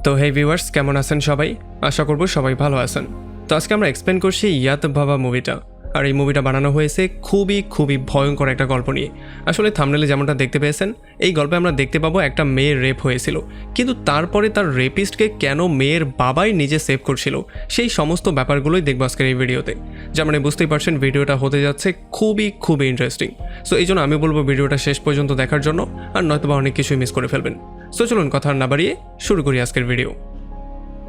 তো হে ভিউয়ার্স, কেমন আছেন সবাই? আশা করব সবাই ভালো আছেন। তো আজকে আমরা এক্সপ্লেন করছি ইয়াত বাবা মুভিটা। আর এই মুভিটা বানানো হয়েছে খুবই ভয়ঙ্কর একটা গল্প নিয়ে। আসলে থাম্বনেলে যেমনটা দেখতে পেয়েছেন, এই গল্পে আমরা দেখতে পাবো একটা মেয়ের রেপ হয়েছিল, কিন্তু তারপরে তার রেপিস্টকে কেন মেয়ের বাবাই নিজে সেভ করছিল, সেই সমস্ত ব্যাপারগুলোই দেখবো আজকের এই ভিডিওতে। যেমন বুঝতেই পারছেন ভিডিওটা হতে যাচ্ছে খুবই ইন্টারেস্টিং। সো এই জন্য আমি বলবো ভিডিওটা শেষ পর্যন্ত দেখার জন্য, আর নয়তোবা অনেক কিছুই মিস করে ফেলবেন। সো চলুন কথা না বাড়িয়ে শুরু করি আজকের ভিডিও।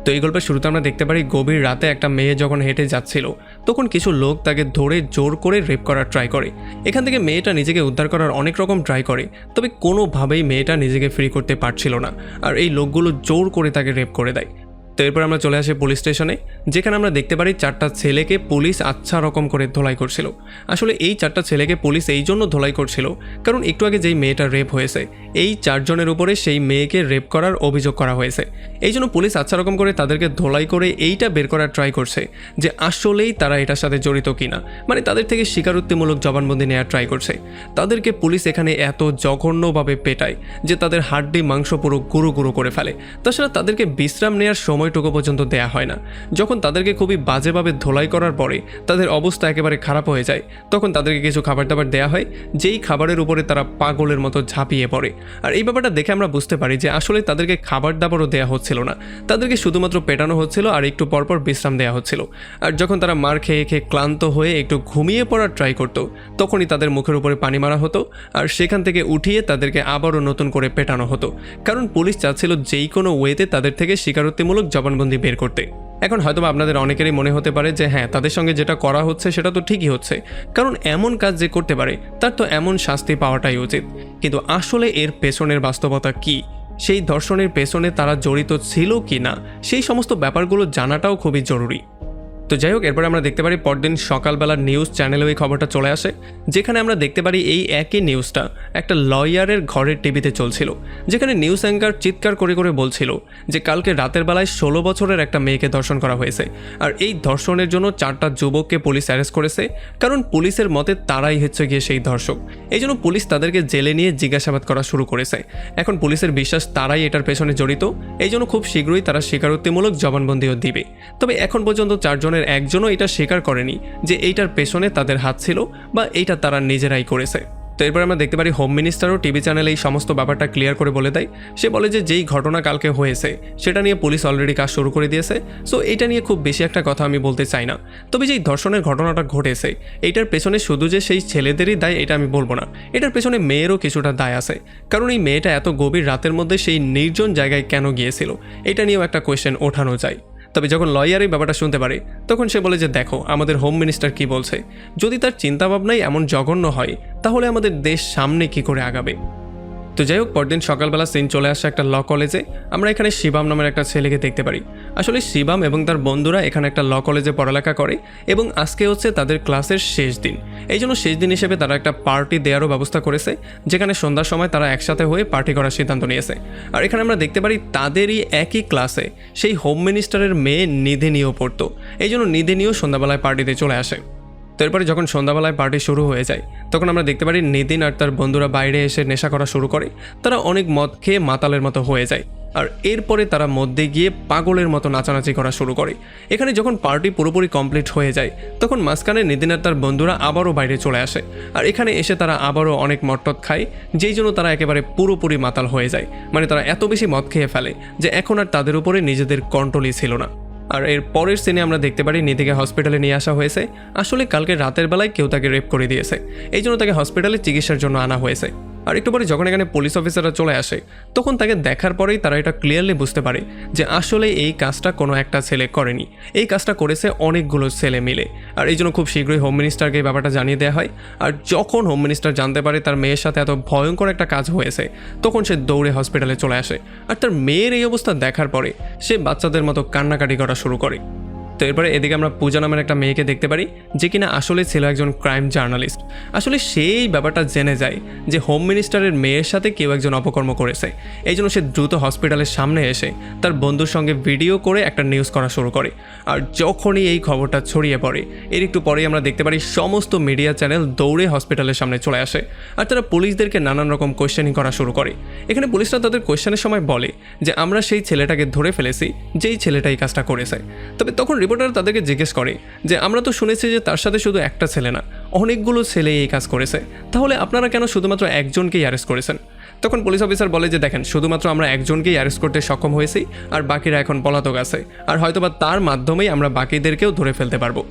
তো এই গল্পের শুরুতে আমরা দেখতে পারি গভীর রাতে একটা মেয়ে যখন হেঁটে যাচ্ছিল, তখন কিছু লোক তাকে ধরে জোর করে রেপ করার ট্রাই করে। এখান থেকে মেয়েটা নিজেকে উদ্ধার করার অনেক রকম ট্রাই করে, তবে কোনোভাবেই মেয়েটা নিজেকে ফ্রি করতে পারছিল না, আর এই লোকগুলো জোর করে তাকে রেপ করে দেয়। তো এরপর আমরা চলে আসি পুলিশ স্টেশনে, যেখানে আমরা দেখতে পারি 4টা ছেলেকে পুলিশ আচ্ছা রকম করে ধোলাই করছিল। আসলে এই 4টা ছেলেকে পুলিশ এই জন্য ধোলাই করছিল কারণ একটু আগে যেই মেয়েটা রেপ হয়েছে, এই 4 জনের উপরে সেই মেয়েকে রেপ করার অভিযোগ করা হয়েছে। এই জন্য পুলিশ আচ্ছা রকম করে তাদেরকে ধোলাই করে এইটা বের করার ট্রাই করছে যে আসলেই তারা এটার সাথে জড়িত কিনা, মানে তাদের থেকে স্বীকারোক্তিমূলক জবানবন্দি নেওয়ার ট্রাই করছে। তাদেরকে পুলিশ এখানে এত জঘন্যভাবে পেটায় যে তাদের হাড্ডি মাংস পুরো গুঁড়ো করে ফেলে। তাছাড়া তাদেরকে বিশ্রাম নেওয়ার সময়টুকু পর্যন্ত দেয়া হয় না। যখন তাদেরকে খুবই বাজেভাবে ধোলাই করার পরে তাদের অবস্থা একেবারে খারাপ হয়ে যায়, তখন তাদেরকে কিছু খাবার দাবার দেওয়া হয়, যেই খাবারের উপরে তারা পাগলের মতো ঝাঁপিয়ে পড়ে। আর এই ব্যাপারটা দেখে আমরা বুঝতে পারি যে আসলে তাদেরকে খাবার দাবারও দেওয়া হচ্ছিল না, তাদেরকে শুধুমাত্র পেটানো হচ্ছিল আর একটু পরপর বিশ্রাম দেওয়া হচ্ছিল। আর যখন তারা মার খেয়ে ক্লান্ত হয়ে একটু ঘুমিয়ে পড়ার ট্রাই করতো, তখনই তাদের মুখের উপরে পানি মারা হতো, আর সেখান থেকে উঠিয়ে তাদেরকে আবারও নতুন করে পেটানো হতো, কারণ পুলিশ চাচ্ছিল যেই কোনো ওয়েতে তাদের থেকে স্বীকারোক্তিমূলক জবানবন্দি বের করতে। এখন হয়তো আপনাদের অনেকেরই মনে হতে পারে যে হ্যাঁ, তাদের সঙ্গে যেটা করা হচ্ছে সেটা তো ঠিকই হচ্ছে, কারণ এমন কাজ যে করতে পারে তার তো এমন শাস্তি পাওয়াটাই উচিত। কিন্তু আসলে এর পেছনের বাস্তবতা কি, সেই ধর্ষণের পেছনে তারা জড়িত ছিল কি না, সেই সমস্ত ব্যাপারগুলো জানাটাও খুবই জরুরি। তো যাই হোক, এরপরে আমরা দেখতে পারি পরদিন সকালবেলা নিউজ চ্যানেলেও এই খবরটা চলে আসে, যেখানে আমরা দেখতে পারি এই একই নিউজটা একটা লয়ারের ঘরের টিভিতে চলছিল, যেখানে নিউজ অ্যাঙ্কার চিৎকার করে বলছিল যে কালকে রাতের বেলায় 16 বছরের একটা মেয়েকে ধর্ষণ করা হয়েছে, আর এই ধর্ষণের জন্য 4টা যুবককে পুলিশ অ্যারেস্ট করেছে, কারণ পুলিশের মতে তারাই হচ্ছে গিয়ে সেই ধর্ষক। এই জন্য পুলিশ তাদেরকে জেলে নিয়ে জিজ্ঞাসাবাদ করা শুরু করেছে। এখন পুলিশের বিশ্বাস তারাই এটার পেছনে জড়িত, এই জন্য খুব শীঘ্রই তারা স্বীকারোক্তিমূলক জবানবন্দিও দিবে। তবে এখন পর্যন্ত 4 জনের একজনও এটা স্বীকার করেনি যে এইটার পেছনে তাদের হাত ছিল বা এইটা তারা নিজেরাই করেছে। তো এরপর আমরা দেখতে পারি হোম মিনিস্টারও টিভি চ্যানেলে এই সমস্ত ব্যাপারটা ক্লিয়ার করে বলে দেয়। সে বলে যে যেই ঘটনা কালকে হয়েছে সেটা নিয়ে পুলিশ অলরেডি কাজ শুরু করে দিয়েছে, সো এটা নিয়ে খুব বেশি একটা কথা আমি বলতে চাই না। তবে যেই ধর্ষণের ঘটনাটা ঘটেছে এইটার পেছনে শুধু যে সেই ছেলেদেরই দায় এটা আমি বলবো না, এটার পেছনে মেয়েরও কিছুটা দায় আছে, কারণ এই মেয়েটা এত গভীর রাতের মধ্যে সেই নির্জন জায়গায় কেন গিয়েছিল, এটা নিয়েও একটা কোয়েশ্চেন ওঠানো যায়। তবে যখন লয়ার এই ব্যাপারটা শুনতে পারে, তখন সে বলে যে দেখো আমাদের হোম মিনিস্টার কি বলছে, যদি তার চিন্তাভাবনাই এমন জঘন্য হয় তাহলে আমাদের দেশ সামনে কি করে আগাবে। তো যাই হোক, পরদিন সকালবেলা সিন চলে আসে একটা ল কলেজে। আমরা এখানে শিবাম নামের একটা ছেলেকে দেখতে পারি। আসলে শিবাম এবং তার বন্ধুরা এখানে একটা ল কলেজে পড়ালেখা করে, এবং আজকে হচ্ছে তাদের ক্লাসের শেষ দিন। এই জন্য শেষ দিন হিসেবে তারা একটা পার্টি দেওয়ারও ব্যবস্থা করেছে, যেখানে সন্ধ্যার সময় তারা একসাথে হয়ে পার্টি করার সিদ্ধান্ত নিয়েছে। আর এখানে আমরা দেখতে পারি তাদেরই একই ক্লাসে সেই হোম মিনিস্টারের মেয়ে নিধিনিও পড়তো, এই জন্য নিধিনিও সন্ধ্যাবেলায় পার্টিতে চলে আসে। তো এরপরে যখন সন্ধ্যাবেলায় পার্টি শুরু হয়ে যায়, তখন আমরা দেখতে পারি নিতিন আর তার বন্ধুরা বাইরে এসে নেশা করা শুরু করে। তারা অনেক মদ খেয়ে মাতালের মতো হয়ে যায়, আর এরপরে তারা মধ্যে গিয়ে পাগলের মতো নাচানাচি করা শুরু করে। এখানে যখন পার্টি পুরোপুরি কমপ্লিট হয়ে যায়, তখন মাঝখানে নিতিন আর তার বন্ধুরা আবারও বাইরে চলে আসে, আর এখানে এসে তারা আবারও অনেক মদটদ খায়, যেই জন্য তারা একেবারে পুরোপুরি মাতাল হয়ে যায়। মানে তারা এত বেশি মদ খেয়ে ফেলে যে এখন আর তাদের উপরে নিজেদের কন্ট্রোলই ছিল না। আর এর পরের সিনে আমরা দেখতে পারি নিধিকে হসপিটালে নিয়ে আসা হয়েছে। আসলে কালকে রাতের বেলায় কেউ তাকে রেপ করে দিয়েছে, এই জন্য তাকে হসপিটালে চিকিৎসার জন্য আনা হয়েছে। আর একটু পরে যখন এখানে পুলিশ অফিসাররা চলে আসে, তখন তাকে দেখার পরেই তারা এটা ক্লিয়ারলি বুঝতে পারে যে আসলে এই কাজটা কোনো একটা ছেলে করেনি, এই কাজটা করেছে অনেকগুলো ছেলে মিলে। আর এই জন্য খুব শীঘ্রই হোম মিনিস্টারকে এই ব্যাপারটা জানিয়ে দেওয়া হয়। আর যখন হোম মিনিস্টার জানতে পারে তার মেয়ের সাথে এত ভয়ঙ্কর একটা কাজ হয়েছে, তখন সে দৌড়ে হসপিটালে চলে আসে। আর তার মেয়ের এই অবস্থা দেখার পরে সে বাচ্চাদের মতো কান্নাকাটি করা শুরু করে। তো এরপরে এদিকে আমরা পূজা নামের একটা মেয়েকে দেখতে পারি, যে কিনা আসলে ছিল একজন ক্রাইম জার্নালিস্ট। আসলে সেই ব্যাপারটা জেনে যায় যে হোম মিনিস্টারের মেয়ের সাথে কেউ একজন অপকর্ম করেছে। এই জন্য সে দ্রুত হসপিটালের সামনে এসে তার বন্ধুর সঙ্গে ভিডিও করে একটা নিউজ করা শুরু করে। আর যখনই এই খবরটা ছড়িয়ে পড়ে, এর একটু পরেই আমরা দেখতে পারি সমস্ত মিডিয়া চ্যানেল দৌড়ে হসপিটালের সামনে চলে আসে আর তারা পুলিশদেরকে নানান রকম কোয়েশ্চেনিং করা শুরু করে। এখানে পুলিশরা তাদের কোয়েশ্চেনের সময় বলে যে আমরা সেই ছেলেটাকে ধরে ফেলেছি যেই ছেলেটা এই কাজটা করেছে। তবে তখন রিপোর্টার তাদেরকে জিজ্ঞেস করে যে আমরা তো শুনেছি যে তার সাথে শুধু একটা ছেলে না, অনেকগুলো ছেলে এই কাজ করেছে, তাহলে আপনারা কেন শুধুমাত্র একজনকেই অ্যারেস্ট করেছেন? তখন পুলিশ অফিসার বলে যে দেখেন, শুধুমাত্র আমরা একজনকেই অ্যারেস্ট করতে সক্ষম হয়েছি, আর বাকিরা এখন পলাতক আছে, আর হয়তোবা তার মাধ্যমেই আমরা বাকিদেরকেও ধরে ফেলতে পারবো।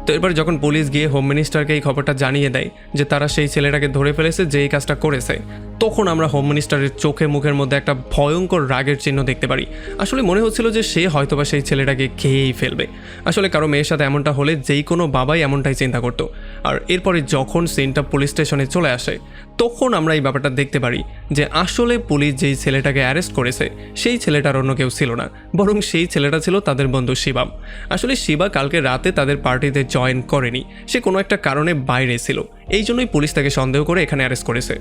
তো এরপর যখন পুলিশ গিয়ে হোম মিনিস্টারকে এই খবরটা জানিয়ে দেয় যে তারা সেই ছেলেটাকে ধরে ফেলেছে যে এই কাজটা করেছে, তখন আমরা হোম মিনিস্টারের চোখে মুখের মধ্যে একটা ভয়ঙ্কর রাগের চিহ্ন দেখতে পারি। আসলে মনে হচ্ছিল যে সে হয়তোবা সেই ছেলেটাকে খেয়েই ফেলবে। আসলে কারো মেয়ের সাথে এমনটা হলে যেই কোনো বাবাই এমনটাই চিন্তা করতো। আর এরপরে যখন সিনটা পুলিশ স্টেশনে চলে আসে, তখন আমরা এই ব্যাপারটা দেখতে পারি যে আসলে পুলিশ যেই ছেলেটাকে অ্যারেস্ট করেছে সেই ছেলেটার অন্য কেউ ছিল না, বরং সেই ছেলেটা ছিল তাদের বন্ধু শিবাম। আসলে শিবা কালকে রাতে তাদের পার্টিতে জয়েন করেনি, সে কোনো একটা কারণে বাইরে ছিল, এই জন্যই পুলিশ তাকে সন্দেহ করে এখানে অ্যারেস্ট করেছে।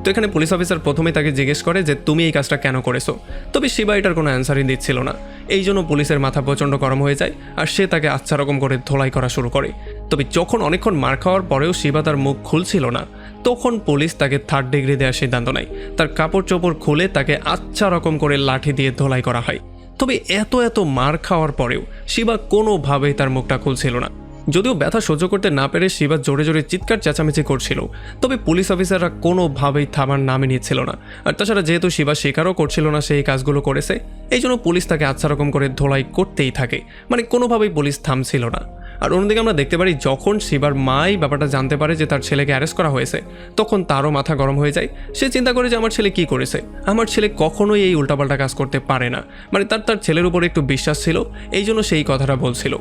তো এখানে পুলিশ অফিসার প্রথমে তাকে জিজ্ঞেস করে যে তুমি এই কাজটা কেন করেছো, তবে শিবা এটার কোনো অ্যান্সারই দিচ্ছিল না। এই জন্য পুলিশের মাথা প্রচণ্ড গরম হয়ে যায় আর সে তাকে আচ্ছা রকম করে ধোলাই করা শুরু করে। তবে যখন অনেকক্ষণ মার খাওয়ার পরেও শিবা তার মুখ খুলছিল না, তখন পুলিশ তাকে 3rd ডিগ্রি দেওয়ার সিদ্ধান্ত নেয়। তার কাপড় চোপড় খুলে তাকে আচ্ছা রকম করে লাঠি দিয়ে ধোলাই করা হয়। তবে এত মার খাওয়ার পরেও শিবা কোনোভাবেই তার মুখটা খুলছিল না। যদিও ব্যথা সহ্য করতে না পেরে শিবা জোরে জোরে চিৎকার চেঁচামেচি করছিল, তবে পুলিশ অফিসাররা কোনোভাবেই থামার নামই নিচ্ছিল না। আর তাছাড়া যেহেতু শিবা স্বীকারও করছিল না সেই কাজগুলো করেছে, এই জন্য পুলিশ তাকে আচ্ছা রকম করে ধোলাই করতেই থাকে, মানে কোনোভাবেই পুলিশ থামছিল না। আর অন্যদিকে আমরা দেখতে পারি যখন শিবার মাই ব্যাপারটা জানতে পারে যে তার ছেলেকে অ্যারেস্ট করা হয়েছে, তখন তারও মাথা গরম হয়ে যায়। সে চিন্তা করে যে আমার ছেলে কি করেছে, আমার ছেলে কখনোই এই উল্টাপাল্টা কাজ করতে পারে না, মানে তার ছেলের উপর একটু বিশ্বাস ছিল, এই জন্য সেই কথাটা বলছিল।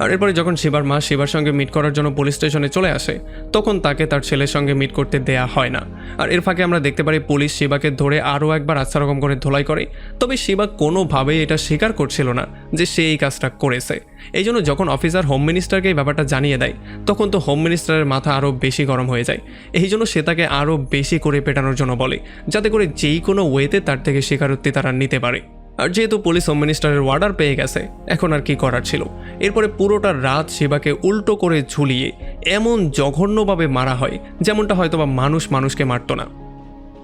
আর এরপরে যখন শিবার মা শিবার সঙ্গে মিট করার জন্য পুলিশ স্টেশনে চলে আসে, তখন তাকে তার ছেলের সঙ্গে মিট করতে দেয়া হয় না। আর এর ফাঁকে আমরা দেখতে পারি পুলিশ শিবাকে ধরে আরও একবার আচ্ছা রকম করে ধোলাই করে, তবে শিবা কোনোভাবেই এটা স্বীকার করছিল না যে সে এই কাজটা করেছে। এই জন্য যখন অফিসার হোম মিনিস্টারকে এই ব্যাপারটা জানিয়ে দেয়, তখন তো হোম মিনিস্টারের মাথা আরও বেশি গরম হয়ে যায়। এই জন্য সে তাকে আরও বেশি করে পেটানোর জন্য বলে, যাতে করে যেই কোনো ওয়েতে তার থেকে স্বীকারোক্তি তারা নিতে পারে। আর যেহেতু পুলিশ হোম মিনিস্টারের অর্ডার পেয়ে গেছে, এখন আর কি করার ছিল। এরপরে পুরোটা রাত শিবাকে উল্টো করে ঝুলিয়ে এমন জঘন্যভাবে মারা হয় যেমনটা হয়তোবা মানুষ মানুষকে মারত না।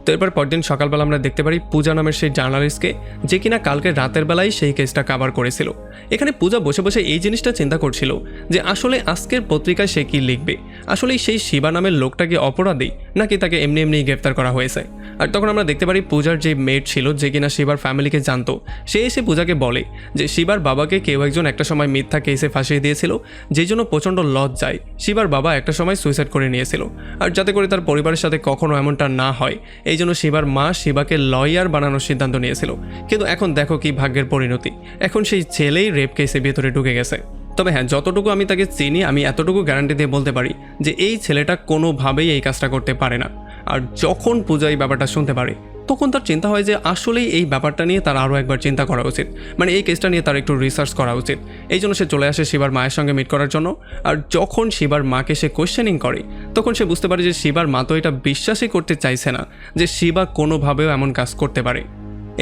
তো এরপর পরদিন সকালবেলা আমরা দেখতে পারি পূজা নামের সেই জার্নালিস্টকে, যে কিনা কালকে রাতের বেলায় সেই কেসটা কভার করেছিল। এখানে পূজা বসে বসে এই জিনিসটা চিন্তা করছিল যে আসলে আজকের পত্রিকায় সে কি লিখবে, আসলে সেই শিবা নামের লোকটা কি অপরাধী নাকি তাকে এমনি গ্রেফতার করা হয়েছে। আর তখন আমরা দেখতে পারি পূজার যে মেড ছিল, যে কিনা শিবার ফ্যামিলিকে জানতো, সে এসে পূজাকে বলে যে শিবার বাবাকে কেউ একজন একটা সময় মিথ্যা কেসে ফাঁসিয়ে দিয়েছিল, যেই জন্য প্রচণ্ড লজ্জায় শিবার বাবা একটা সময় সুইসাইড করে নিয়েছিল। আর যাতে করে তার পরিবারের সাথে কখনো এমনটা না হয়, এই জন্য শিবার মা শিবাকে লয়ার বানানোর সিদ্ধান্ত নিয়েছিল। কিন্তু এখন দেখো কি ভাগ্যের পরিণতি, এখন সেই ছেলেই রেপ কেসে ভেতরে ঢুকে গেছে। তবে হ্যাঁ, যতটুকু আমি তাকে চিনি, আমি এতটুকু গ্যারান্টি দিয়ে বলতে পারি যে এই ছেলেটা কোনোভাবেই এই কাজটা করতে পারে না। আর যখন পূজা এই ব্যাপারটা শুনতে পারে, তখন তার চিন্তা হয় যে আসলেই এই ব্যাপারটা নিয়ে তার আরও একবার চিন্তা করা উচিত, মানে এই কেসটা নিয়ে তার একটু রিসার্চ করা উচিত। এই জন্য সে চলে আসে শিবার মায়ের সঙ্গে মিট করার জন্য। আর যখন শিবার মাকে সে কোয়েশ্চেনিং করে, তখন সে বুঝতে পারে যে শিবার মা তো এটা বিশ্বাসই করতে চাইছে না যে শিবা কোনোভাবেও এমন কাজ করতে পারে।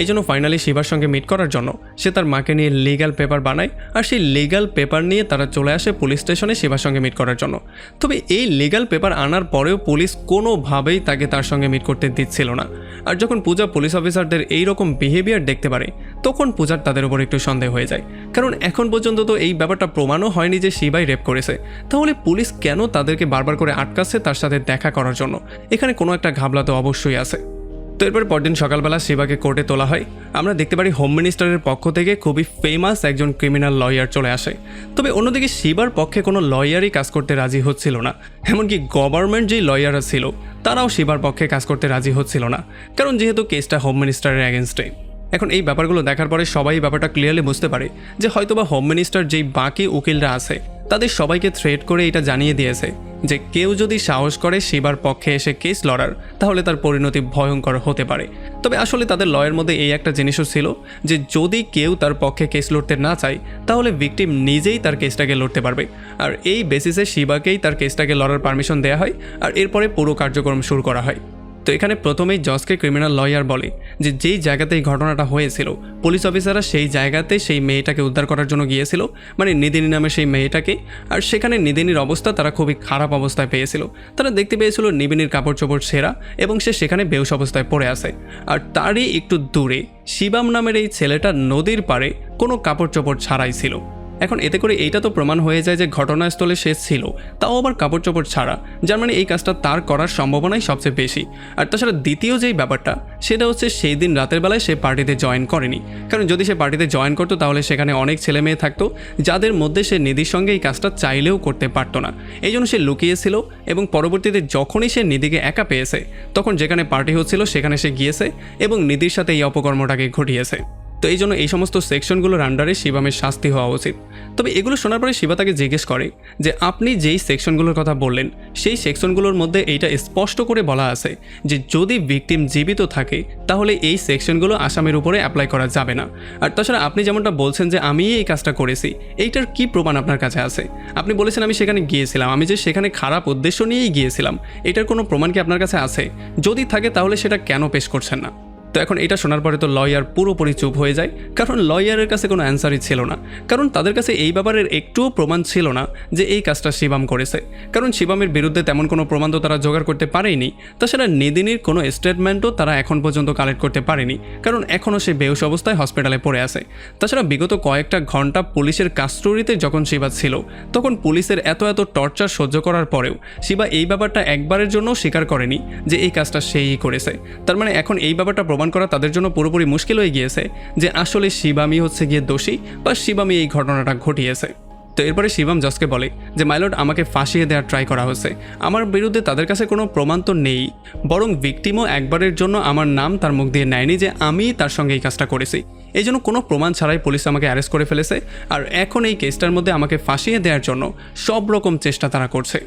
এই জন্য ফাইনালি শিবার সঙ্গে মিট করার জন্য সে তার মাকে নিয়ে লিগ্যাল পেপার বানায়। আর সেই লিগ্যাল পেপার নিয়ে তারা চলে আসে পুলিশ স্টেশনে শিবার সঙ্গে মিট করার জন্য। তবে এই লিগ্যাল পেপার আনার পরেও পুলিশ কোনোভাবেই তাকে তার সঙ্গে মিট করতে দিচ্ছিল না। আর যখন পূজা পুলিশ অফিসারদের এইরকম বিহেভিয়ার দেখতে পারে, তখন পূজার তাদের উপর একটু সন্দেহ হয়ে যায়। কারণ এখন পর্যন্ত তো এই ব্যাপারটা প্রমাণও হয়নি যে শিবাই রেপ করেছে, তাহলে পুলিশ কেন তাদেরকে বারবার করে আটকাচ্ছে তার সাথে দেখা করার জন্য? এখানে কোনো একটা ঘাবলা তো অবশ্যই আছে। তো এরপর পরদিন সকালবেলা শিবাকে কোর্টে তোলা হয়। আমরা দেখতে পারি হোম মিনিস্টারের পক্ষ থেকে খুবই ফেমাস একজন ক্রিমিনাল লয়ার চলে আসে। তবে অন্যদিকে শিবার পক্ষে কোনো লয়ারই কাজ করতে রাজি হচ্ছিল না, এমনকি গভর্নমেন্ট যেই লয়াররা ছিল তারাও শিবার পক্ষে কাজ করতে রাজি হচ্ছিল না, কারণ যেহেতু কেসটা হোম মিনিস্টারের অ্যাগেনস্টে। এখন এই ব্যাপারগুলো দেখার পরে সবাই ব্যাপারটা ক্লিয়ারলি বুঝতে পারে যে হয়তোবা হোম মিনিস্টার যেই বাকি উকিলরা আছে তাদের সবাইকে থ্রেট করে এটা জানিয়ে দিয়েছে যে কেউ যদি সাহস করে শিবার পক্ষে এসে কেস লড়ার তাহলে তার পরিণতি ভয়ঙ্কর হতে পারে। তবে আসলে তাদের লয়ের মধ্যে এই একটা জিনিসও ছিল যে যদি কেউ তার পক্ষে কেস লড়তে না চায় তাহলে ভিকটিম নিজেই তার কেসটাকে লড়তে পারবে। আর এই বেসিসে শিবাকেই তার কেসটাকে লড়ার পারমিশন দেওয়া হয় আর এরপরে পুরো কার্যক্রম শুরু করা হয়। তো এখানে প্রথমেই জজকে ক্রিমিনাল লয়ার বলে যে যেই জায়গাতে এই ঘটনাটা হয়েছিল পুলিশ অফিসাররা সেই জায়গাতে সেই মেয়েটাকে উদ্ধার করার জন্য গিয়েছিল, মানে নিদিনী নামে সেই মেয়েটাকে। আর সেখানে নিদিনীর অবস্থা তারা খুবই খারাপ অবস্থায় পেয়েছিল। তারা দেখতে পেয়েছিল নিবিনীর কাপড় চোপড় ছেঁড়া এবং সে সেখানে বেহুশ অবস্থায় পড়ে আছে। আর তারই একটু দূরে শিবাম নামের এই ছেলেটা নদীর পাড়ে কোনো কাপড় চোপড় ছাড়াই ছিল। এখন এতে করে এইটা তো প্রমাণ হয়ে যায় যে ঘটনাস্থলে সে ছিল, তাও আবার কাপড় চোপড় ছাড়া, যার মানে এই কাজটা তার করার সম্ভাবনাই সবচেয়ে বেশি। আর তাছাড়া দ্বিতীয় যেই ব্যাপারটা সেটা হচ্ছে সেই দিন রাতের বেলায় সে পার্টিতে জয়েন করেনি, কারণ যদি সে পার্টিতে জয়েন করতো তাহলে সেখানে অনেক ছেলে মেয়ে থাকতো যাদের মধ্যে সে নিধির সঙ্গে এই কাজটা চাইলেও করতে পারতো না। এই জন্য সে লুকিয়েছিল এবং পরবর্তীতে যখনই সে নিধিকে একা পেয়েছে তখন যেখানে পার্টি হচ্ছিল সেখানে সে গিয়েছে এবং নিধির সাথে এই অপকর্মটাকে ঘটিয়েছে। তো এই জন্য এই সমস্ত সেকশনগুলোর আন্ডারে শিবামের শাস্তি হওয়া উচিত। তবে এগুলো শোনার পরে শিবা তাকে জিজ্ঞেস করে যে আপনি যেই সেকশনগুলোর কথা বললেন সেই সেকশনগুলোর মধ্যে এইটা স্পষ্ট করে বলা আছে যে যদি ভিকটিম জীবিত থাকে তাহলে এই সেকশনগুলো আসামির উপরে অ্যাপ্লাই করা যাবে না। আর তাছাড়া আপনি যেমনটা বলছেন যে আমি এই কাজটা করেছি, এইটার কি প্রমাণ আপনার কাছে আছে? আপনি বলেছেন আমি সেখানে গিয়েছিলাম, আমি যে সেখানে খারাপ উদ্দেশ্য নিয়েই গিয়েছিলাম, এটার কোনো প্রমাণ কি আপনার কাছে আছে? যদি থাকে তাহলে সেটা কেন পেশ করছেন না? তো এখন এটা শোনার পরে তো লয়ার পুরোপুরি চুপ হয়ে যায়, কারণ লয়ারের কাছে কোনো অ্যান্সারই ছিল না। কারণ তাদের কাছে এই ব্যাপারের একটুও প্রমাণ ছিল না যে এই কাজটা শিবাম করেছে, কারণ শিবামের বিরুদ্ধে তেমন কোনো প্রমাণ তো তারা জোগাড় করতে পারেনি। তাছাড়া নিদিনীর কোনো স্টেটমেন্টও তারা এখন পর্যন্ত কালেক্ট করতে পারেনি, কারণ এখনও সে বেহুশ অবস্থায় হসপিটালে পড়ে আছে। তাছাড়া বিগত কয়েকটা ঘন্টা পুলিশের কাস্টডিতে যখন শিবা ছিল তখন পুলিশের এত টর্চার সহ্য করার পরেও শিবা এই ব্যাপারটা একবারের জন্য স্বীকার করেনি যে এই কাজটা সেই করেছে। তার মানে এখন এই ব্যাপারটা প্রমাণ করা তাদের জন্য পুরোপুরি মুশকিল হয়ে গিয়েছে যে আসলে শিবামই হচ্ছে গিয়ে দোষী বা শিবামই এই ঘটনাটা ঘটিয়েছে। তো এরপরে শিবাম জজকে বলে যে মাইলর্ড, আমাকে ফাঁসিয়ে দেওয়ার ট্রাই করা হচ্ছে, আমার বিরুদ্ধে তাদের কাছে কোনো প্রমাণ তো নেই, বরং ভিকটিমও একবারের জন্য আমার নাম তার মুখ দিয়ে নেয়নি যে আমি তার সঙ্গে এই কাজটা করেছি। এই জন্য কোনো প্রমাণ ছাড়াই পুলিশ আমাকে অ্যারেস্ট করে ফেলেছে আর এখন এই কেসটার মধ্যে আমাকে ফাঁসিয়ে দেওয়ার জন্য সব রকম চেষ্টা তারা করছে।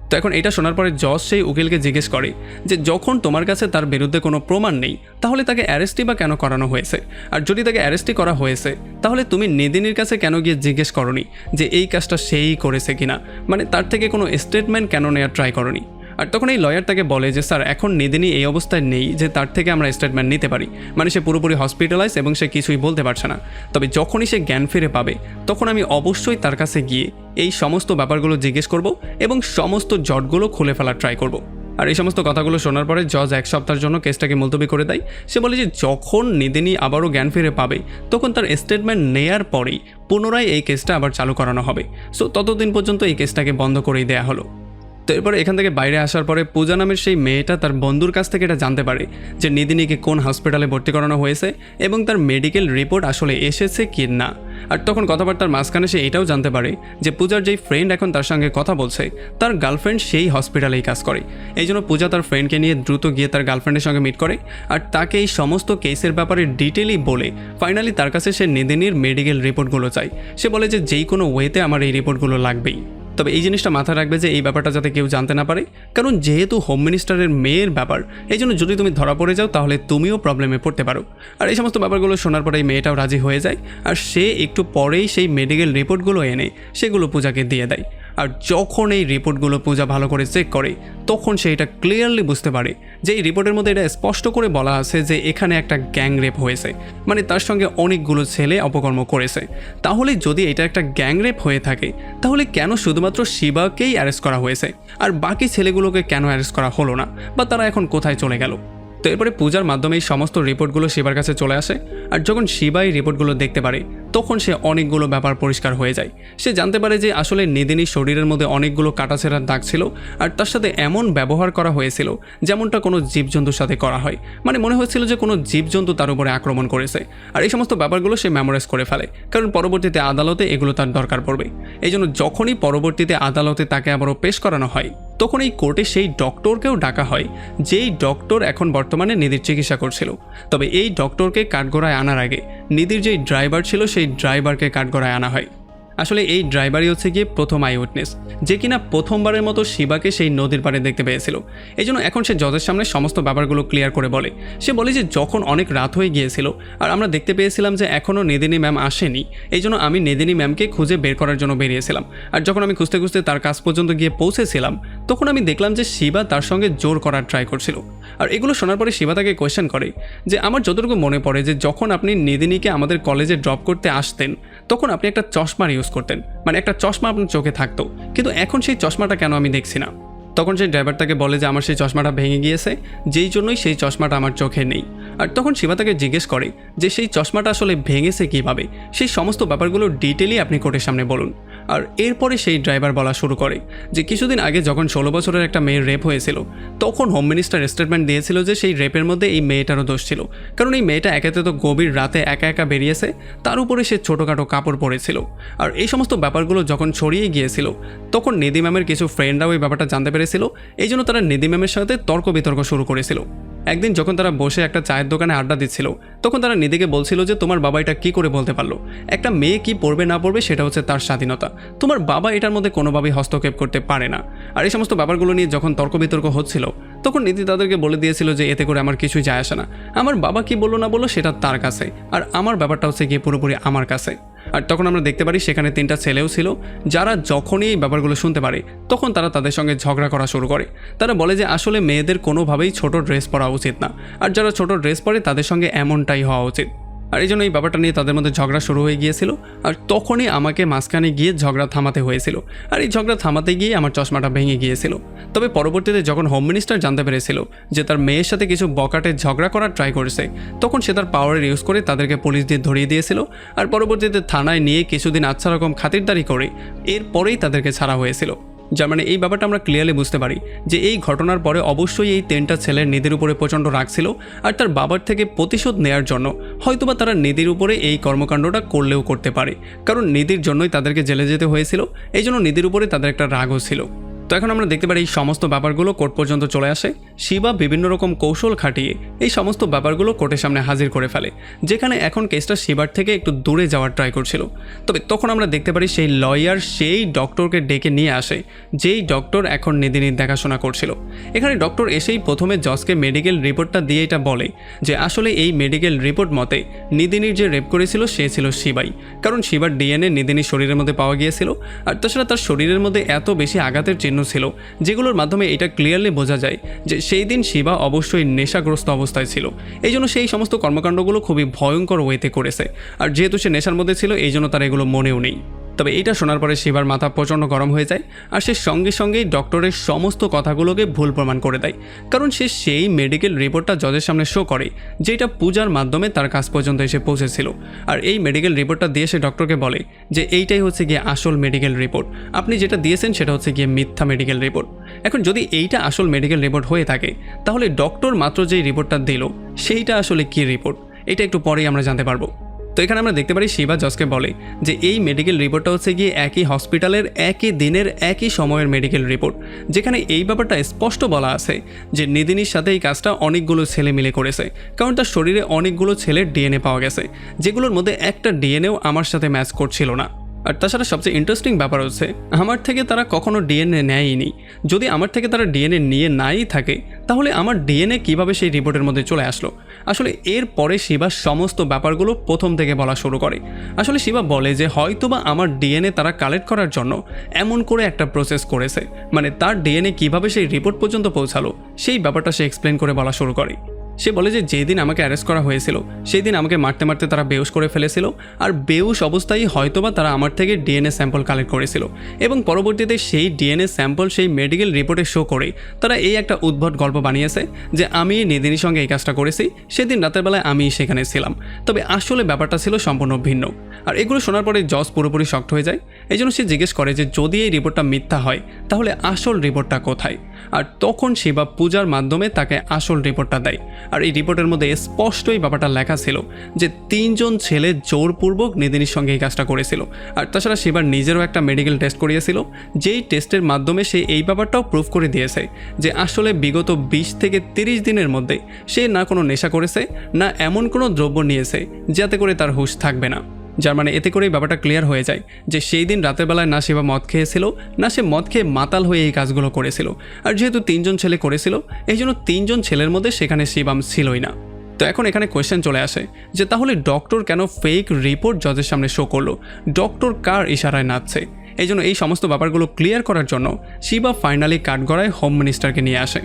তো এখন এটা শোনার পরে জজ সেই উকিলকে জিজ্ঞেস করে যে যখন তোমার কাছে তার বিরুদ্ধে কোনো প্রমাণ নেই তাহলে তাকে অ্যারেস্টই বা কেন করানো হয়েছে? আর যদি তাকে অ্যারেস্টই করা হয়েছে তাহলে তুমি নিদিনীর কাছে কেন গিয়ে জিজ্ঞেস করনি যে এই কাজটা সেই করেছে কিনা? মানে তার থেকে কোনো স্টেটমেন্ট কেন নেওয়ার ট্রাই করনি? আর তখন এই লয়ার তাকে বলে যে স্যার, এখন নিদিনী এই অবস্থায় নেই যে তার থেকে আমরা স্টেটমেন্ট নিতে পারি, মানে সে পুরোপুরি হসপিটালাইজ এবং সে কিছুই বলতে পারছে না। তবে যখনই সে জ্ঞান ফিরে পাবে তখন আমি অবশ্যই তার কাছে গিয়ে এই সমস্ত ব্যাপারগুলো জিজ্ঞেস করব এবং সমস্ত জটগুলো খুলে ফেলার ট্রাই করব। আর এই সমস্ত কথাগুলো শোনার পরে জজ এক সপ্তাহের জন্য কেসটাকে মুলতবি করে দেয়। সে বলে যে যখন নিদিনী আবারও জ্ঞান ফিরে পাবে তখন তার স্টেটমেন্ট নেয়ার পরেই পুনরায় এই কেসটা আবার চালু করানো হবে। সো ততদিন পর্যন্ত এই কেসটাকে বন্ধ করেই দেওয়া হলো। তো এরপরে এখান থেকে বাইরে আসার পরে পূজা নামের সেই মেয়েটা তার বন্ধুর কাছ থেকে এটা জানতে পারে যে নিদিনীকে কোন হসপিটালে ভর্তি করানো হয়েছে এবং তার মেডিকেল রিপোর্ট আসলে এসেছে কি না। আর তখন কথাবার্তার মাঝখানে সে এটাও জানতে পারে যে পূজার যেই ফ্রেন্ড এখন তার সঙ্গে কথা বলছে তার গার্লফ্রেন্ড সেই হসপিটালেই কাজ করে। এই জন্য পূজা তার ফ্রেন্ডকে নিয়ে দ্রুত গিয়ে তার গার্লফ্রেন্ডের সঙ্গে মিট করে আর তাকে এই সমস্ত কেসের ব্যাপারে ডিটেইলি বলে ফাইনালি তার কাছে সে নিদিনীর মেডিকেল রিপোর্টগুলো চায়। সে বলে যে যেই কোনো ওয়েতে আমার এই রিপোর্টগুলো লাগবেই। তবে এই জিনিসটা মাথায় রাখবে যে এই ব্যাপারটা যাতে কেউ জানতে না পারে, কারণ যেহেতু হোম মিনিস্টারের মেয়ের ব্যাপার, এই জন্য যদি তুমি ধরা পড়ে যাও তাহলে তুমিও প্রবলেমে পড়তে পারো। আর এই সমস্ত ব্যাপারগুলো শোনার পরে এই মেয়েটাও রাজি হয়ে যায় আর সে একটু পরেই সেই মেডিকেল রিপোর্টগুলো এনে সেগুলো পূজাকে দিয়ে দেয়। আর যখন এই রিপোর্টগুলো পূজা ভালো করে চেক করে তখন সে এটা ক্লিয়ারলি বুঝতে পারে যে এই রিপোর্টের মধ্যে এটা স্পষ্ট করে বলা আছে যে এখানে একটা গ্যাং রেপ হয়েছে, মানে তার সঙ্গে অনেকগুলো ছেলে অপকর্ম করেছে। তাহলে যদি এটা একটা গ্যাং রেপ হয়ে থাকে তাহলে কেন শুধুমাত্র শিবাকেই অ্যারেস্ট করা হয়েছে আর বাকি ছেলেগুলোকে কেন অ্যারেস্ট করা হলো না, বা তারা এখন কোথায় চলে গেল? তো এরপরে পূজার মাধ্যমে এই সমস্ত রিপোর্টগুলো শিবার কাছে চলে আসে আর যখন শিবা এই রিপোর্টগুলো দেখতে পারে তখন সে অনেকগুলো ব্যাপার পরিষ্কার হয়ে যায়। সে জানতে পারে যে আসলে নিদিনীর শরীরের মধ্যে অনেকগুলো কাটাছেঁড়ার দাগ ছিল আর তার সাথে এমন ব্যবহার করা হয়েছিল যেমনটা কোনো জীবজন্তুর সাথে করা হয়, মানে মনে হয়েছিল যে কোনো জীবজন্তু তার উপরে আক্রমণ করেছে। আর এই সমস্ত ব্যাপারগুলো সে মেমোরাইজ করে ফেলে, কারণ পরবর্তীতে আদালতে এগুলো তার দরকার পড়বে। এই জন্য যখনই পরবর্তীতে আদালতে তাকে আবারও পেশ করানো হয় তখন এই কোর্টে সেই ডক্টরকেও ডাকা হয় যেই ডক্টর এখন বর্তমানে নিধির চিকিৎসা করছিল। তবে এই ডক্টরকে কাঠগড়ায় আনার আগে নিধির যেই ড্রাইভার ছিল সেই ড্রাইভারকে কাঠগড়ায় আনা হয়। আসলে এই ড্রাইভারই হচ্ছে গিয়ে প্রথম আই উইটনেস, যে কিনা প্রথমবারের মতো শিবাকে সেই নদীর পাড়ে দেখতে পেয়েছিল। এই জন্য এখন সে জজের সামনে সমস্ত ব্যাপারগুলো ক্লিয়ার করে বলে। সে বলে যে যখন অনেক রাত হয়ে গিয়েছিল আর আমরা দেখতে পেয়েছিলাম যে এখনও নেদিনী ম্যাম আসেনি, এই জন্য আমি নেদিনী ম্যামকে খুঁজে বের করার জন্য বেরিয়েছিলাম। আর যখন আমি খুঁজতে খুঁজতে তার কাছ পর্যন্ত গিয়ে পৌঁছেছিলাম, তখন আমি দেখলাম যে শিবা তার সঙ্গে জোর করার ট্রাই করছিল। আর এগুলো শোনার পরে শিবা তাকে কোয়েশ্চেন করে যে আমার যতটুকু মনে পড়ে যে যখন আপনি নেদিনীকে আমাদের কলেজে ড্রপ করতে আসতেন, তখন আপনি একটা চশমার ইউজ করতেন, মানে একটা চশমা আপনার চোখে থাকতো, কিন্তু এখন সেই চশমাটা কেন আমি দেখছি না। তখন সেই ড্রাইভার তাকে বলে যে আমার সেই চশমাটা ভেঙে গিয়েছে, যেই জন্যই সেই চশমাটা আমার চোখে নেই। আর তখন শিবা তাকে জিজ্ঞেস করে যে সেই চশমাটা আসলে ভেঙেছে কীভাবে, সেই সমস্ত ব্যাপারগুলো ডিটেলি আপনি কোর্টের সামনে বলুন। আর এরপরে সেই ড্রাইভার বলা শুরু করে যে কিছুদিন আগে যখন 16 বছরের একটা মেয়ের রেপ হয়েছিল, তখন হোম মিনিস্টার স্টেটমেন্ট দিয়েছিল যে সেই রেপের মধ্যে এই মেয়েটারও দোষ ছিল, কারণ এই মেয়েটা একাতে তো গভীর রাতে একা একা বেরিয়েছে, তার উপরে সে ছোটোখাটো কাপড় পরেছিল। আর এই সমস্ত ব্যাপারগুলো যখন ছড়িয়ে গিয়েছিল, তখন নিধি ম্যামের কিছু ফ্রেন্ডরাও এই ব্যাপারটা জানতে পেরেছিল। এই জন্য তারা নিধি ম্যামের সাথে তর্ক বিতর্ক শুরু করেছিল। একদিন যখন তারা বসে একটা চায়ের দোকানে আড্ডা দিচ্ছিল, তখন তারা নিধিকে বলছিল যে তোমার বাবা এটা কী করে বলতে পারলো, একটা মেয়ে কি পড়বে না পড়বে সেটা হচ্ছে তার স্বাধীনতা, তোমার বাবা এটার মধ্যে কোনোভাবেই হস্তক্ষেপ করতে পারে না। আর এই সমস্ত ব্যাপারগুলো নিয়ে যখন তর্ক বিতর্ক হচ্ছিল, তখন নিধি তাদেরকে বলে দিয়েছিল যে এতে করে আমার কিছুই যায় আসে না, আমার বাবা কি বললো না বললো সেটা তার কাছে, আর আমার ব্যাপারটা হচ্ছে গিয়ে পুরোপুরি আমার কাছে। আর তখন আমরা দেখতে পারি সেখানে 3টা ছেলেও ছিল, যারা যখনই এই ব্যাপারগুলো শুনতে পারে তখন তারা তাদের সঙ্গে ঝগড়া করা শুরু করে। তারা বলে যে আসলে মেয়েদের কোনোভাবেই ছোট ড্রেস পরা উচিত না, আর যারা ছোট ড্রেস পরে তাদের সঙ্গে এমনটাই হওয়া উচিত। আর এই জন্য এই ব্যাপারটা নিয়ে তাদের মধ্যে ঝগড়া শুরু হয়ে গিয়েছিল। আর তখনই আমাকে মাঝখানে গিয়ে ঝগড়া থামাতে হয়েছিল, আর এই ঝগড়া থামাতে গিয়ে আমার চশমাটা ভেঙে গিয়েছিল। তবে পরবর্তীতে যখন হোম মিনিস্টার জানতে পেরেছিল যে তার মেয়ের সাথে কিছু বকাটে ঝগড়া করার ট্রাই করেছে, তখন সে তার পাওয়ারের ইউজ করে তাদেরকে পুলিশ দিয়ে ধরিয়ে দিয়েছিল। আর পরবর্তীতে থানায় নিয়ে কিছুদিন আচ্ছা রকম খাতিরদারি করে এরপরেই তাদেরকে ছাড়া হয়েছিল। যার মানে এই ব্যাপারটা আমরা ক্লিয়ারলি বুঝতে পারি যে এই ঘটনার পরে অবশ্যই এই 3টা ছেলের নিধির উপরে প্রচণ্ড রাগ ছিল, আর তার বাবার থেকে প্রতিশোধ নেয়ার জন্য হয়তোবা তারা নিধির উপরে এই কর্মকাণ্ডটা করলেও করতে পারে, কারণ নিধির জন্যই তাদেরকে জেলে যেতে হয়েছিল, এই জন্য নিধির উপরে তাদের একটা রাগও ছিল। তো এখন আমরা দেখতে পারি এই সমস্ত ব্যাপারগুলো কোর্ট পর্যন্ত চলে আসে। শিবা বিভিন্ন রকম কৌশল খাটিয়ে এই সমস্ত ব্যাপারগুলো কোর্টের সামনে হাজির করে ফেলে, যেখানে এখন কেসটা শিবার থেকে একটু দূরে যাওয়ার ট্রাই করছিল। তবে তখন আমরা দেখতে পারি সেই লয়ার সেই ডক্টরকে ডেকে নিয়ে আসে, যেই ডক্টর এখন নিধিনীর দেখাশোনা করছিল। এখানে ডক্টর এসেই প্রথমে জজকে মেডিকেল রিপোর্টটা দিয়ে এটা বলে যে আসলে এই মেডিকেল রিপোর্ট মতে নিধিনীর যে রেপ করেছিল সে ছিল শিবাই, কারণ শিবার ডিএনএ নিধিনীর শরীরের মধ্যে পাওয়া গিয়েছিল। আর তাছাড়া তার শরীরের মধ্যে এত বেশি আঘাতের চিহ্ন ছিল, যেগুলোর মাধ্যমে এটা ক্লিয়ারলি বোঝা যায় যে সেই দিন শিবা অবশ্যই নেশাগ্রস্ত অবস্থায় ছিল। এই জন্য সেই সমস্ত কর্মকাণ্ডগুলো খুবই ভয়ঙ্কর ওয়েতে করেছে, আর যেহেতু সে নেশার মধ্যে ছিল এই জন্য তার এগুলো মনেও নেই। তবে এইটা শোনার পরে শিবার মাথা প্রচণ্ড গরম হয়ে যায়, আর সে সঙ্গে সঙ্গেই ডক্টরের সমস্ত কথাগুলোকে ভুল প্রমাণ করে দেয়, কারণ সে সেই মেডিকেল রিপোর্টটা জজের সামনে শো করে যেটা পূজার মাধ্যমে তার কাছ পর্যন্ত এসে পৌঁছেছিল। আর এই মেডিকেল রিপোর্টটা দিয়ে সে ডক্টরকে বলে যে এইটাই হচ্ছে গিয়ে আসল মেডিকেল রিপোর্ট, আপনি যেটা দিয়েছেন সেটা হচ্ছে গিয়ে মিথ্যা মেডিকেল রিপোর্ট। এখন যদি এইটা আসল মেডিকেল রিপোর্ট হয়ে থাকে, তাহলে ডক্টর মাত্র যেই রিপোর্টটা দিল সেইটা আসলে কী রিপোর্ট, এটা একটু পরেই আমরা জানতে পারবো। তো এখানে আমরা দেখতে পারি শিবা জজকে বলে যে এই মেডিকেল রিপোর্টটা হচ্ছে গিয়ে একই হসপিটালের একই দিনের একই সময়ের মেডিকেল রিপোর্ট, যেখানে এই ব্যাপারটা স্পষ্ট বলা আছে যে নিধিনীর সাথে এই কাজটা অনেকগুলো ছেলে মিলে করেছে, কারণ তার শরীরে অনেকগুলো ছেলের ডিএনএ পাওয়া গেছে, যেগুলোর মধ্যে একটা ডিএনএও আমার সাথে ম্যাচ করছিল না। আর তাছাড়া সবচেয়ে ইন্টারেস্টিং ব্যাপার হচ্ছে আমার থেকে তারা কখনো ডিএনএ নেয়নি। যদি আমার থেকে তারা ডিএনএ নিয়ে নাই থাকে, তাহলে আমার ডিএনএ কিভাবে সেই রিপোর্টের মধ্যে চলে আসলো? আসলে এর পরে শিবা সমস্ত ব্যাপারগুলো প্রথম থেকে বলা শুরু করে। আসলে শিবা বলে যে হয়তোবা আমার ডিএনএ তারা কালেক্ট করার জন্য এমন করে একটা প্রসেস করেছে, মানে তার ডিএনএ কিভাবে সেই রিপোর্ট পর্যন্ত পৌঁছালো সেই ব্যাপারটা সে এক্সপ্লেন করে বলা শুরু করে। সে বলে যে যেদিন আমাকে অ্যারেস্ট করা হয়েছিল সেই দিন আমাকে মারতে মারতে তারা বেউস করে ফেলেছিল, আর বেউস অবস্থায় হয়তোবা তারা আমার থেকে ডিএনএ স্যাম্পল কালেক্ট করেছিল, এবং পরবর্তীতে সেই ডিএনএ স্যাম্পল সেই মেডিকেল রিপোর্টে শো করে তারা এই একটা উদ্ভট গল্প বানিয়েছে যে আমি নিধিনীর সঙ্গে এই কাজটা করেছি, সেদিন রাতের বেলায় আমি সেখানে ছিলাম। তবে আসলে ব্যাপারটা ছিল সম্পূর্ণ ভিন্ন। আর এগুলো শোনার পরে জজ পুরোপুরি শক্ট হয়ে যায়। এই জন্য সে জিজ্ঞেস করে যে যদি এই রিপোর্টটা মিথ্যা হয় তাহলে আসল রিপোর্টটা কোথায়? আর তখন শিবা পূজার মাধ্যমে তাকে আসল রিপোর্টটা দেয়। আর এই রিপোর্টের মধ্যে স্পষ্টই ব্যাপারটা লেখা ছিল যে 3জন ছেলে জোরপূর্বক নিধিনীর সঙ্গে এই কাজটা করেছিল। আর তাছাড়া শিবার নিজেরও একটা মেডিকেল টেস্ট করিয়েছিল, যেই টেস্টের মাধ্যমে সে এই ব্যাপারটাও প্রুফ করে দিয়েছে যে আসলে বিগত 20 থেকে 30 দিনের মধ্যে সে না কোনো নেশা করেছে, না এমন কোনো দ্রব্য নিয়েছে যাতে করে তার হুঁশ থাকবে না। যার মানে এতে করেই ব্যাপারটা ক্লিয়ার হয়ে যায় যে সেই দিন রাতের বেলায় না শিবা মদ খেয়েছিল, না সে মদ খেয়ে মাতাল হয়ে এই কাজগুলো করেছিল। আর যেহেতু 3 জন ছেলে করেছিল, এই জন্য 3 জন ছেলের মধ্যে সেখানে শিবাম ছিলই না। তো এখন এখানে কোয়েশ্চেন চলে আসে যে তাহলে ডক্টর কেন ফেক রিপোর্ট জজের সামনে শো করলো, ডক্টর কার ইশারায় নাচছে? এই জন্য এই সমস্ত ব্যাপারগুলো ক্লিয়ার করার জন্য শিবা ফাইনালি কাঠগড়ায় হোম মিনিস্টারকে নিয়ে আসে।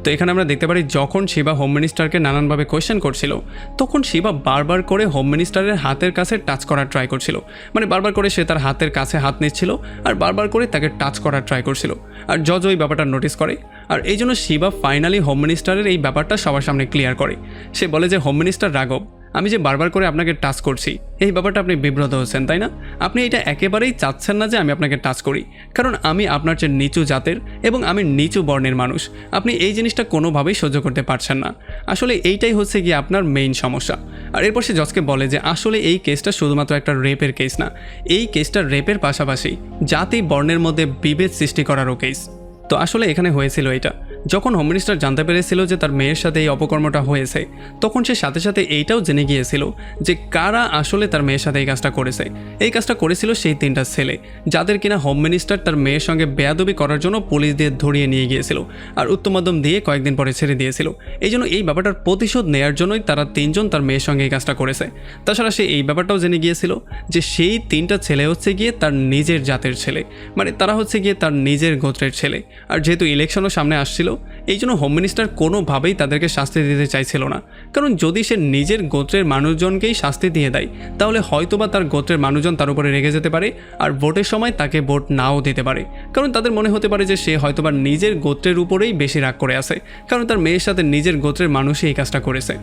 তো এখানে আমরা দেখতে পারি যখন শিবা হোম মিনিস্টারকে নানানভাবে কোয়েশ্চেন করছিল, তখন শিবা বারবার করে হোম মিনিস্টারের হাতের কাছে টাচ করার ট্রাই করছিল। মানে বারবার করে সে তার হাতের কাছে হাত নিচ্ছিল আর বারবার করে তাকে টাচ করার ট্রাই করছিল। আর জজ ওই ব্যাপারটা নোটিস করে, আর এই জন্য শিবা ফাইনালি হোম মিনিস্টারের এই ব্যাপারটা সবার সামনে ক্লিয়ার করে। সে বলে যে হোম মিনিস্টার রাঘব, আমি যে বারবার করে আপনাকে টাচ করছি এই ব্যাপারটা আপনি বিব্রত হচ্ছেন, তাই না? আপনি এটা একেবারেই চাচ্ছেন না যে আমি আপনাকে টাচ করি, কারণ আমি আপনার চেয়ে নিচু জাতের এবং আমি নিচু বর্ণের মানুষ। আপনি এই জিনিসটা কোনোভাবেই সহ্য করতে পারছেন না। আসলে এইটাই হচ্ছে গিয়ে আপনার মেইন সমস্যা। আর এরপর সে জজকে বলে যে আসলে এই কেসটা শুধুমাত্র একটা রেপের কেস না, এই কেসটা রেপের পাশাপাশি জাতি বর্ণের মধ্যে বিভেদ সৃষ্টি করারও কেস। তো আসলে এখানে হয়েছিল এটা, যখন হোম মিনিস্টার জানতে পেরেছিল যে তার মেয়ের সাথে এই অপকর্মটা হয়েছে, তখন সে সাথে সাথে এইটাও জেনে গিয়েছিল যে কারা আসলে তার মেয়ের সাথে এই কাজটা করেছে। এই কাজটা করেছিল সেই 3টা ছেলে, যাদের কিনা হোম মিনিস্টার তার মেয়ের সঙ্গে বেয়াদবি করার জন্য পুলিশ দিয়ে ধরিয়ে নিয়ে গিয়েছিল আর উত্তমধ্যম দিয়ে কয়েকদিন পরে ছেড়ে দিয়েছিল। এই জন্য এই ব্যাপারটার প্রতিশোধ নেয়ার জন্যই তারা 3 জন তার মেয়ের সঙ্গে এই কাজটা করেছে। তাছাড়া সে এই ব্যাপারটাও জেনে গিয়েছিল যে সেই 3টা ছেলে হচ্ছে গিয়ে তার নিজের জাতের ছেলে, মানে তারা হচ্ছে গিয়ে তার নিজের গোত্রের ছেলে। আর যেহেতু ইলেকশনও সামনে আসছিল, এই জন্য হোম মিনিস্টার কোনোভাবেই তাদেরকে শাস্তি দিতে চাইছিল না, কারণ যদি সে নিজের গোত্রের মানুষজনকেই শাস্তি দিয়ে দেয় তাহলে হয়তোবা তার গোত্রের মানুষজন তার উপরে রেগে যেতে পারে আর ভোটের সময় তাকে ভোট নাও দিতে পারে, কারণ তাদের মনে হতে পারে যে সে হয়তোবা নিজের গোত্রের উপরেই বেশি রাগ করে আছে, কারণ তার মেয়ের সাথে নিজের গোত্রের মানুষই এই কাজটা করেছে।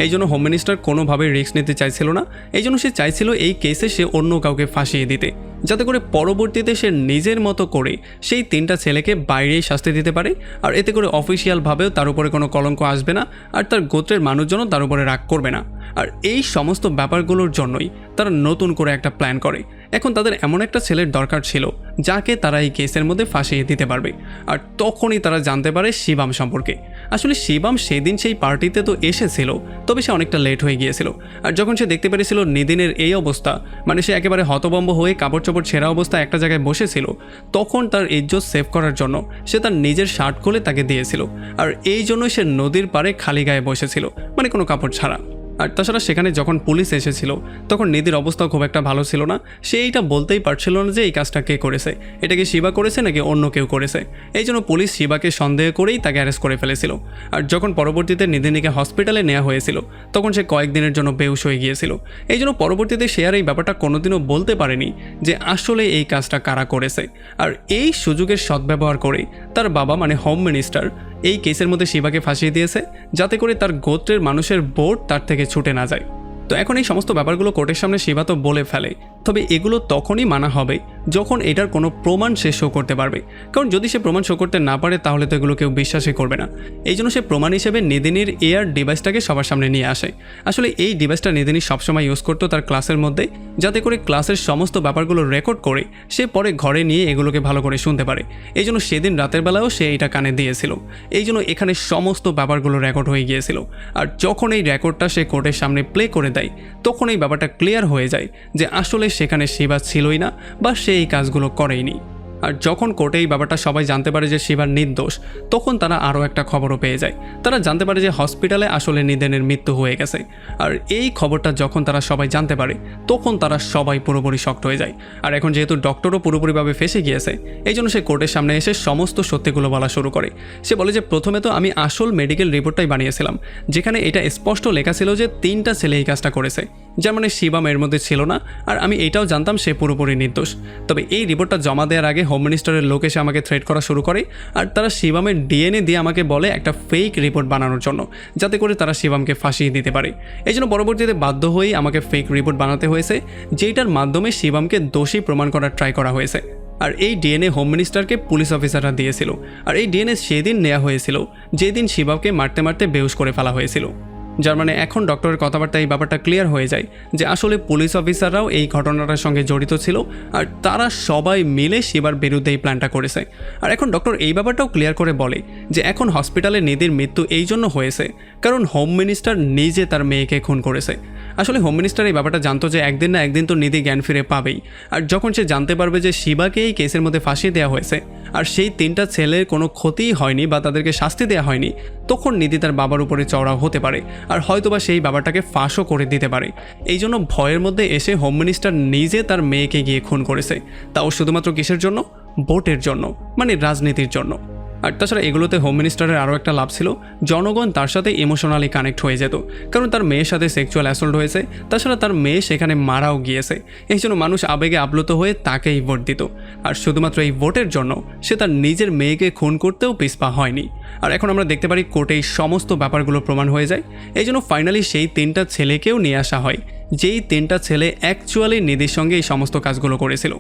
এই জন্য হোম মিনিস্টার কোনোভাবেই রিস্ক নিতে চাইছিল না। এই জন্য সে চাইছিল এই কেসে সে অন্য কাউকে ফাঁসিয়ে দিতে, যাতে করে পরবর্তীতে সে নিজের মতো করে সেই 3টা ছেলেকে বাইরেই শাস্তি দিতে পারে, আর এতে করে অফিসিয়ালভাবেও তার উপরে কোনো কলঙ্ক আসবে না আর তার গোত্রের মানুষজনও তার উপরে রাগ করবে না। আর এই সমস্ত ব্যাপারগুলোর জন্যই তারা নতুন করে একটা প্ল্যান করে। এখন তাদের এমন একটা ছেলের দরকার ছিল যাকে তারা এই কেসের মধ্যে ফাঁসিয়ে দিতে পারবে। আর তখনই তারা জানতে পারে শিবাম সম্পর্কে। আসলে শিবাম সেদিন সেই পার্টিতে তো এসেছিল, তবে সে অনেকটা লেট হয়ে গিয়েছিল। আর যখন সে দেখতে পেরেছিল নিদিনের এই অবস্থা, মানে সে একেবারে হতভম্ব হয়ে কাপড় চোপড় ছেঁড়া অবস্থায় একটা জায়গায় বসেছিল, তখন তার ইজ্জত সেভ করার জন্য সে তার নিজের শার্ট খুলে তাকে দিয়েছিল। আর এই জন্যই সে নদীর পাড়ে খালি গায়ে বসেছিল, মানে কোনো কাপড় ছাড়া। আর তাছাড়া সেখানে যখন পুলিশ এসেছিল তখন নিধির অবস্থা খুব একটা ভালো ছিল না। সে এইটা বলতেই পারছিল না যে এই কাজটা কে করেছে, এটা কি শিবা করেছে নাকি অন্য কেউ করেছে। এই জন্য পুলিশ শিবাকে সন্দেহ করেই তাকে অ্যারেস্ট করে ফেলেছিল। আর যখন পরবর্তীতে নিধিনীকে হসপিটালে নেওয়া হয়েছিল তখন সে কয়েকদিনের জন্য বেহুশ হয়ে গিয়েছিল। এই জন্য পরবর্তীতে সে আর এই ব্যাপারটা কোনোদিনও বলতে পারেনি যে আসলে এই কাজটা কারা করেছে। আর এই সুযোগের সদ্ব্যবহার করে তার বাবা মানে হোম মিনিস্টার এই কেসের মধ্যে শিবাকে ফাঁসিয়ে দিয়েছে, যাতে করে তার গোত্রের মানুষের ভোট তার থেকে ছুটে না যায়। তো এখন এই সমস্ত ব্যাপারগুলো কোর্টের সামনে শিবা তো বলে ফেলে, তবে এগুলো তখনই মানা হবে যখন এটার কোনো প্রমাণ সে শো করতে পারবে। কারণ যদি সে প্রমাণ শো করতে না পারে তাহলে তো এগুলো কেউ বিশ্বাসই করবে না। এই জন্য সে প্রমাণ হিসেবে নিদিনীর এয়ার ডিভাইসটাকে সবার সামনে নিয়ে আসে। আসলে এই ডিভাইসটা নিদিনী সবসময় ইউজ করতো তার ক্লাসের মধ্যে, যাতে করে ক্লাসের সমস্ত ব্যাপারগুলো রেকর্ড করে সে পরে ঘরে নিয়ে এগুলোকে ভালো করে শুনতে পারে। এই জন্য সেদিন রাতের বেলাও সে এইটা কানে দিয়েছিল। এই জন্য এখানে সমস্ত ব্যাপারগুলো রেকর্ড হয়ে গিয়েছিল। আর যখন এই রেকর্ডটা সে কোর্টের সামনে প্লে করে দেয় তখন এই ব্যাপারটা ক্লিয়ার হয়ে যায় যে আসলে সেখানে শিবা ছিলই না বা সে এই কাজগুলো করেইনি। আর যখন কোর্টে এই ব্যাপারটা সবাই জানতে পারে যে শিবার নির্দোষ, তখন তারা আরও একটা খবরও পেয়ে যায়। তারা জানতে পারে যে হসপিটালে আসলে নিদেনের মৃত্যু হয়ে গেছে। আর এই খবরটা যখন তারা সবাই জানতে পারে তখন তারা সবাই পুরোপুরি শকড হয়ে যায়। আর এখন যেহেতু ডক্টরও পুরোপুরিভাবে ফেঁসে গিয়েছে, এই জন্য সে কোর্টের সামনে এসে সমস্ত সত্যিগুলো বলা শুরু করে। সে বলে যে প্রথমে তো আমি আসল মেডিকেল রিপোর্টটাই বানিয়েছিলাম, যেখানে এটা স্পষ্ট লেখা ছিল যে 3টা ছেলে এই কাজটা করেছে, যার মানে শিবাম এর মধ্যে ছিল না। আর আমি এটাও জানতাম সে পুরোপুরি নির্দোষ। তবে এই রিপোর্টটা জমা দেওয়ার আগে হোম মিনিস্টারের লোক এসে আমাকে থ্রেট করা শুরু করে, আর তারা শিবামের ডিএনএ দিয়ে আমাকে বলে একটা ফেক রিপোর্ট বানানোর জন্য, যাতে করে তারা শিবামকে ফাঁসিয়ে দিতে পারে। এই জন্য পরবর্তীতে বাধ্য হয়েই আমাকে ফেক রিপোর্ট বানাতে হয়েছে, যেটার মাধ্যমে শিবামকে দোষী প্রমাণ করার ট্রাই করা হয়েছে। আর এই ডিএনএ হোম মিনিস্টারকে পুলিশ অফিসাররা দিয়েছিল। আর এই ডিএনএ সেদিন নেওয়া হয়েছিল যেদিন শিবামকে মারতে মারতে বেহুশ করে ফেলা হয়েছিল। যার মানে এখন ডক্টরের কথাবার্তা এই ব্যাপারটা ক্লিয়ার হয়ে যায় যে আসলে পুলিশ অফিসাররাও এই ঘটনাটার সঙ্গে জড়িত ছিল আর তারা সবাই মিলে শিবার বিরুদ্ধে এই প্ল্যানটা করেছে। আর এখন ডক্টর এই ব্যাপারটাও ক্লিয়ার করে বলে যে এখন হসপিটালে নিধির মৃত্যু এই জন্য হয়েছে কারণ হোম মিনিস্টার নিজে তার মেয়েকে খুন করেছে। আসলে হোম মিনিস্টার এই ব্যাপারটা জানতো যে একদিন না একদিন তো নিধি জ্ঞান ফিরে পাবেই, আর যখন সে জানতে পারবে যে শিবাকে এই কেসের মধ্যে ফাঁসিয়ে দেওয়া হয়েছে আর সেই 3টা ছেলের কোনো ক্ষতিই হয়নি বা তাদেরকে শাস্তি দেওয়া হয়নি, তখন নিধি তার বাবার উপরে চড়াও হতে পারে আর হয়তোবা সেই ব্যাপারটাকে ফাঁসও করে দিতে পারে। এই জন্য ভয়ের মধ্যে এসে হোম মিনিস্টার নিজে তার মেয়েকে গিয়ে খুন করেছে, তাও শুধুমাত্র কিসের জন্য? ভোটের জন্য, মানে রাজনীতির জন্য। আর তাছাড়া এগুলোতে হোম মিনিস্টারের আরও একটা লাভ ছিল, জনগণ তার সাথে ইমোশনালি কানেক্ট হয়ে যেত কারণ তার মেয়ের সাথে সেক্সুয়াল অ্যাসল্ট হয়েছে, তাছাড়া তার মেয়ে সেখানে মারাও গিয়েছে। এই জন্য মানুষ আবেগে আপ্লুত হয়ে তাকেই ভোট দিত, আর শুধুমাত্র এই ভোটের জন্য সে তার নিজের মেয়েকে খুন করতেও পিছপা হয়নি। আর এখন আমরা দেখতে পারি কোর্টে এই সমস্ত ব্যাপারগুলো প্রমাণ হয়ে যায়। এই জন্য ফাইনালি সেই 3টা ছেলেকেও নিয়ে আসা হয়, যেই 3টা ছেলে অ্যাকচুয়ালি নিধির সঙ্গে এই সমস্ত কাজগুলো করেছিল।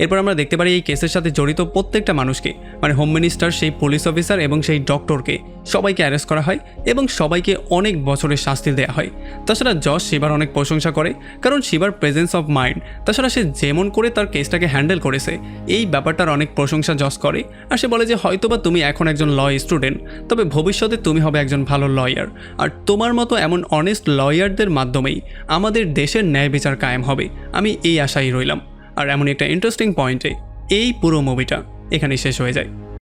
এরপর আমরা দেখতে পারি এই কেসের সাথে জড়িত প্রত্যেকটা মানুষকে, মানে হোম মিনিস্টার, সেই পুলিশ অফিসার এবং সেই ডক্টরকে সবাইকে অ্যারেস্ট করা হয় এবং সবাইকে অনেক বছরের শাস্তি দেওয়া হয়। তাছাড়া জজ শিবার অনেক প্রশংসা করে কারণ শিবার প্রেজেন্স অফ মাইন্ড, তাছাড়া সে যেমন করে তার কেসটাকে হ্যান্ডেল করেছে এই ব্যাপারটার অনেক প্রশংসা জজ করে। আর সে বলে যে হয়তোবা তুমি এখন একজন ল স্টুডেন্ট, তবে ভবিষ্যতে তুমি হবে একজন ভালো লয়ার, আর তোমার মতো এমন অনেস্ট লয়ারদের মাধ্যমেই আমাদের দেশের ন্যায় বিচার কায়েম হবে। আমি এই আশাই রইলাম। আর এমন একটা ইন্টারেস্টিং পয়েন্টে এই পুরো মুভিটা এখানেই শেষ হয়ে যায়।